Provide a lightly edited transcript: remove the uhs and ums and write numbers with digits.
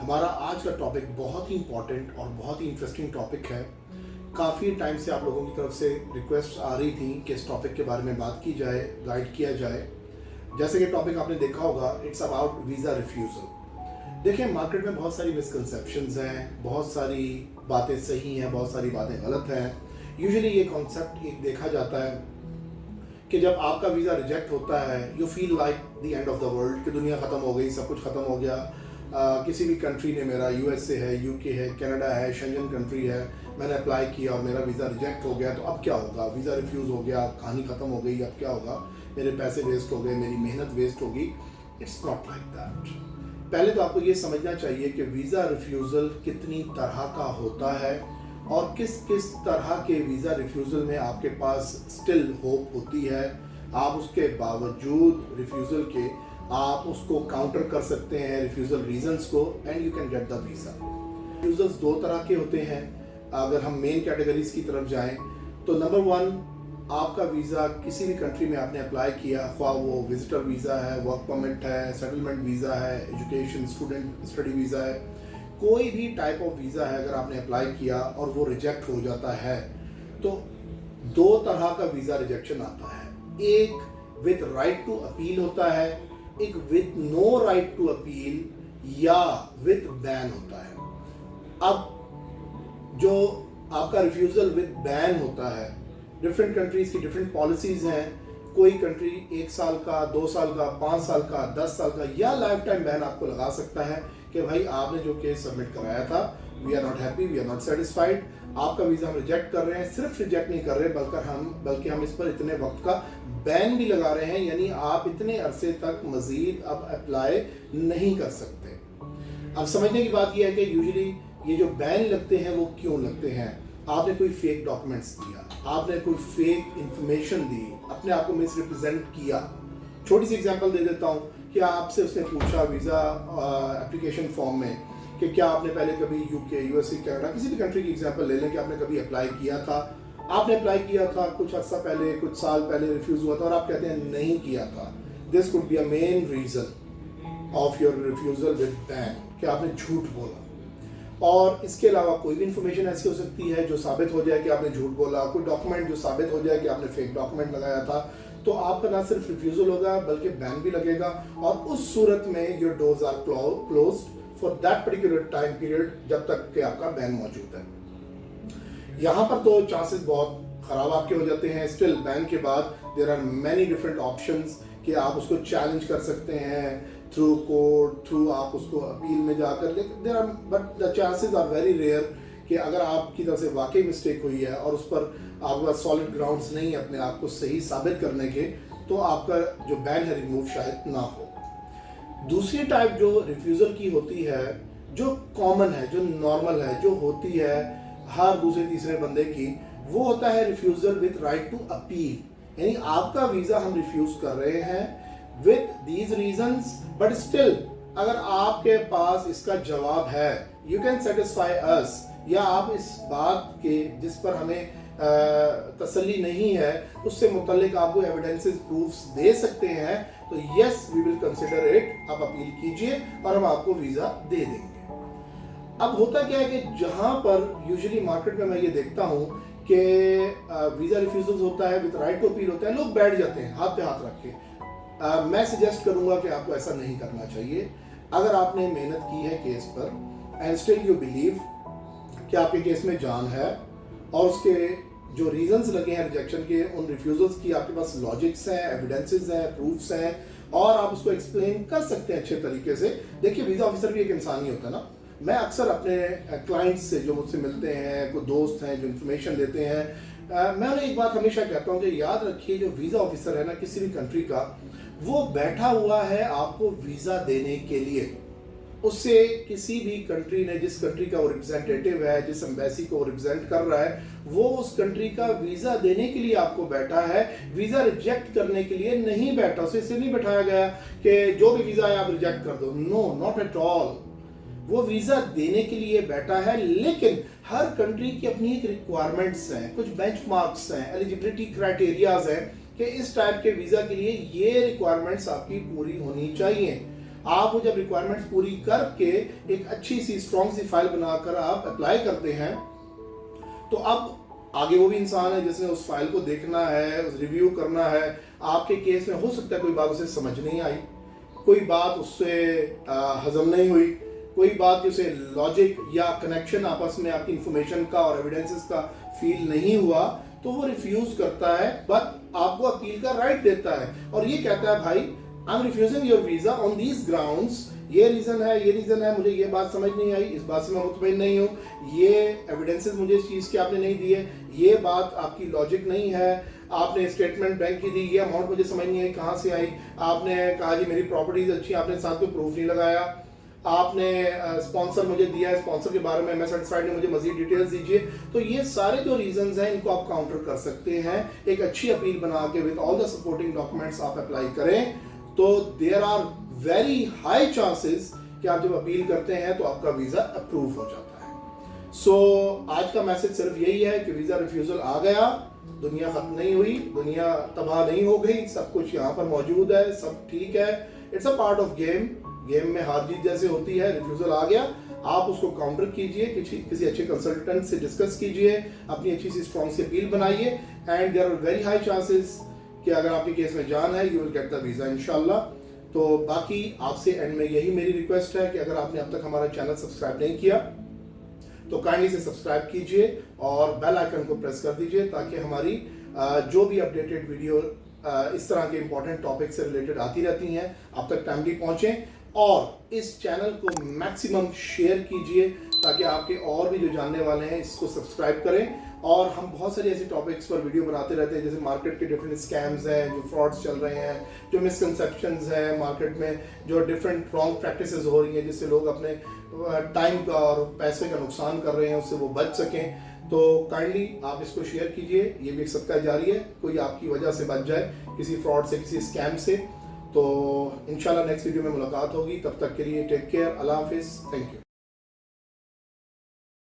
हमारा आज का टॉपिक बहुत ही इम्पॉर्टेंट और बहुत ही इंटरेस्टिंग टॉपिक है। काफ़ी टाइम से आप लोगों की तरफ से रिक्वेस्ट आ रही थी कि इस टॉपिक के बारे में बात की जाए, गाइड किया जाए। जैसे कि टॉपिक आपने देखा होगा, इट्स अबाउट वीज़ा रिफ्यूज़ल। देखिए, मार्केट में बहुत सारी मिसकंसेप्शंस हैं, बहुत सारी बातें सही हैं, बहुत सारी बातें गलत हैं। यूजुअली ये कॉन्सेप्ट एक देखा जाता है कि जब आपका वीज़ा रिजेक्ट होता है, you feel like the end of the world, कि दुनिया ख़त्म हो गई, सब कुछ ख़त्म हो गया। किसी भी कंट्री ने, मेरा यूएसए है, यूके है, कनाडा है, शेंजन कंट्री है, मैंने अप्लाई किया और मेरा वीज़ा रिजेक्ट हो गया, तो अब क्या होगा? वीज़ा रिफ्यूज़ हो गया, कहानी ख़त्म हो गई, अब क्या होगा? मेरे पैसे वेस्ट हो गए, मेरी मेहनत वेस्ट होगी। It's not like that. पहले तो आपको ये समझना चाहिए कि वीज़ा रिफ्यूज़ल कितनी तरह का होता है और किस किस तरह के वीज़ा रिफ्यूज़ल में आपके पास स्टिल होप होती है। आप उसके बावजूद रिफ्यूज़ल के आप उसको काउंटर कर सकते हैं, रिफ्यूज़ल रीजंस को, and you can get the visa. Refusals दो तरह के होते हैं। अगर हम मेन कैटेगरीज की तरफ जाएं तो नंबर वन, आपका वीज़ा किसी भी कंट्री में आपने अप्लाई किया, ख्वाह वो विजिटर वीज़ा है, वर्क परमिट है, सेटलमेंट वीज़ा है, एजुकेशन स्टूडेंट स्टडी वीज़ा है, कोई भी टाइप ऑफ वीज़ा है, अगर आपने अप्लाई किया और वो रिजेक्ट हो जाता है तो दो तरह का वीज़ा रिजेक्शन आता है। एक विद राइट टू अपील होता है, एक with no right to appeal या विद बैन होता है। अब जो आपका रिफ्यूज़ल विद बैन होता है, डिफरेंट कंट्रीज की डिफरेंट पॉलिसीज हैं। कोई कंट्री 1 साल का, 2 साल का, 5 साल का, 10 साल का या लाइफ टाइम बैन आपको लगा सकता है कि भाई आपने जो केस सबमिट कराया था, we are not happy, we are not satisfied, आपका वीज़ा हम रिजेक्ट कर रहे हैं। सिर्फ रिजेक्ट नहीं कर रहे बल्कि हम इस पर इतने वक्त का बैन भी लगा रहे हैं, यानी आप इतने अरसे तक मजीद अब अप्लाई नहीं कर सकते। अब समझने की बात यह है कि यूजुअली ये जो बैन लगते हैं वो क्यों लगते हैं? आपने कोई फेक डॉक्यूमेंट्स दिया, आपने कोई फेक इंफॉर्मेशन दी, अपने आप को मिसरिप्रेजेंट किया। छोटी सी एग्जांपल दे देता हूँ कि आपसे उसने पूछा वीज़ा एप्लीकेशन फॉर्म में कि क्या आपने पहले कभी यूके, यूएसए, कनाडा, किसी भी कंट्री की एग्जांपल ले लें कि आपने कभी अप्लाई किया था। आपने अप्लाई किया था कुछ अर्सा पहले, कुछ साल पहले रिफ्यूज़ हुआ था और आप कहते हैं नहीं किया था। This could be a main reason of your refusal with ban, कि आपने झूठ बोला। और इसके अलावा कोई भी इंफॉर्मेशन ऐसी हो सकती है जो साबित हो जाए कि आपने झूठ बोला, कोई डॉक्यूमेंट जो साबित हो जाए कि आपने फेक डॉक्यूमेंट लगाया था, तो आपका ना सिर्फ रिफ्यूज़ल होगा बल्कि बैन भी लगेगा। और उस सूरत में your doors are closed for that particular time period, जब तक कि आपका बैन मौजूद है। यहाँ पर तो चांसेस बहुत ख़राब आपके हो जाते हैं। स्टिल बैन के बाद there are many different options कि आप उसको चैलेंज कर सकते हैं थ्रू कोर्ट, थ्रू आप उसको अपील में जाकर, लेकिन there are but the chances are very rare कि अगर आपकी तरफ से वाकई मिस्टेक हुई है और उस पर आपके पास सॉलिड ग्राउंड्स नहीं है अपने आप को सही साबित करने के, तो आपका जो बैन है रिमूव शायद ना हो। दूसरी टाइप जो रिफ्यूज़ल की होती है, जो कॉमन है, जो नॉर्मल है, जो होती है हर दूसरे तीसरे बंदे की, वो होता है refusal with right to appeal. यानी आपका वीज़ा हम रिफ्यूज़ कर रहे हैं with these reasons, but still अगर आपके पास इसका जवाब है, you can satisfy us, या आप इस बात के जिस पर हमें तसल्ली नहीं है उससे मुतल्लिक आपको एविडेंसेस, प्रूफ्स दे सकते हैं, तो yes we will consider it, आप अपील कीजिए और हम आपको वीज़ा दे देंगे। अब होता क्या है कि जहाँ पर यूजुअली मार्केट में मैं ये देखता हूँ कि वीज़ा रिफ्यूज़ल होता है विद राइट टू अपील होता है, लोग बैठ जाते हैं हाथ पे हाथ रख के। मैं सजेस्ट करूंगा कि आपको ऐसा नहीं करना चाहिए। अगर आपने मेहनत की है केस पर एंड स्टिल यू बिलीव कि आपके केस में जान है और उसके जो रीजंस लगे हैं रिजेक्शन के, उन रिफ्यूजल्स की आपके पास लॉजिक्स हैं, एविडेंसेस हैं, प्रूफ्स हैं और आप उसको एक्सप्लेन कर सकते हैं अच्छे तरीके से। देखिए, वीज़ा ऑफिसर भी एक इंसान ही होता है ना। मैं अक्सर अपने क्लाइंट्स से जो मुझसे मिलते हैं, कोई दोस्त हैं जो इन्फॉर्मेशन देते हैं, मैं उन्हें एक बात हमेशा कहता हूँ कि याद रखिए, जो वीज़ा ऑफिसर है ना किसी भी कंट्री का, वो बैठा हुआ है आपको वीज़ा देने के लिए। उससे किसी भी कंट्री ने, जिस कंट्री का वो रिप्रेजेंटेटिव है, जिस एम्बेसी को वो रिप्रेजेंट कर रहा है, वो उस कंट्री का वीज़ा देने के लिए आपको बैठा है, वीज़ा रिजेक्ट करने के लिए नहीं बैठा। उसे इसलिए नहीं बैठाया गया कि जो भी वीज़ा है आप रिजेक्ट कर दो। No, not at all. वो वीज़ा देने के लिए बैठा है, लेकिन हर कंट्री की अपनी एक रिक्वायरमेंट्स हैं, कुछ बेंचमार्क्स हैं, एलिजिबिलिटी क्राइटेरियाज हैं कि इस टाइप के वीज़ा के लिए ये रिक्वायरमेंट्स आपकी पूरी होनी चाहिए। आप वो जब रिक्वायरमेंट्स पूरी करके एक अच्छी सी स्ट्रॉन्ग सी फाइल बनाकर आप अप्लाई करते हैं, तो अब आगे वो भी इंसान है जिसने उस फाइल को देखना है, उस रिव्यू करना है। आपके केस में हो सकता है कोई बात उसे समझ नहीं आई, कोई बात उससे हजम नहीं हुई, कोई बात उसे लॉजिक या कनेक्शन आपस में आपकी इंफॉर्मेशन का और एविडेंसेस का फील नहीं हुआ, तो वो रिफ्यूज करता है, बट आपको अपील का राइट देता है और ये कहता है भाई I am refusing your visa on these grounds, ये रीजन है, मुझे ये बात समझ नहीं आई, इस बात से मैं मुतमईन नहीं हूँ, ये एविडेंसेस मुझे इस चीज़ के आपने नहीं दिए, ये बात आपकी लॉजिक नहीं है, आपने स्टेटमेंट बैंक की दी, ये अमाउंट मुझे समझ नहीं आई कहाँ से आई, आपने कहा जी मेरी प्रॉपर्टीज अच्छी, आपने साथ में प्रूफ नहीं लगाया, आपने स्पॉन्सर मुझे दिया है, स्पॉन्सर के बारे में मैं सेटिस्फाइड नहीं, मुझे मजीद डिटेल्स दीजिए। तो ये सारे जो रीजंस हैं इनको आप काउंटर कर सकते हैं, एक अच्छी अपील बना के with all the supporting documents आप अप्लाई करें, तो there are very high chances कि आप जब अपील करते हैं तो आपका वीजा अप्रूव हो जाता है। सो आज का मैसेज सिर्फ यही है कि वीजा रिफ्यूजल आ गया, दुनिया खत्म नहीं हुई, दुनिया तबाह नहीं हो गई, सब कुछ यहाँ पर मौजूद है, सब ठीक है, it's a part of game में हार जीत जैसे होती है। रिफ्यूजल आ गया, आप उसको काउंटर कीजिए, किसी अच्छे कंसल्टेंट से डिस्कस कीजिए, अपनी अच्छी सी स्ट्रॉन्ग सी अपील बनाइए, and there are very high chances कि अगर आपके केस में जान है you will get the visa इंशाल्लाह। तो बाकी आपसे एंड में यही मेरी रिक्वेस्ट है कि अगर आपने अब तक हमारा चैनल सब्सक्राइब नहीं किया तो काइंडली से सब्सक्राइब कीजिए और बेल आइकन को प्रेस कर दीजिए ताकि हमारी जो भी अपडेटेड वीडियो इस तरह के इंपॉर्टेंट टॉपिक से रिलेटेड आती रहती हैं आप तक टाइमली पहुंचे, और इस चैनल को मैक्सिमम शेयर कीजिए ताकि आपके और भी जो जानने वाले हैं इसको सब्सक्राइब करें। और हम बहुत सारे ऐसे टॉपिक्स पर वीडियो बनाते रहते हैं, जैसे मार्केट के डिफरेंट स्कैम्स हैं, जो फ्रॉड्स चल रहे हैं, जो मिसकंसेप्शंस हैं मार्केट में, जो डिफरेंट रॉन्ग प्रैक्टिसेस हो रही हैं जिससे लोग अपने टाइम का और पैसे का नुकसान कर रहे हैं, उससे वो बच सकें। तो काइंडली आप इसको शेयर कीजिए, ये भी एक सदका जारी है, कोई आपकी वजह से बच जाए किसी फ्रॉड से, किसी स्कैम से। तो इंशाल्लाह नेक्स्ट वीडियो में मुलाकात होगी, तब तक के लिए टेक केयर, अल्लाह हाफिज़, थैंक यू।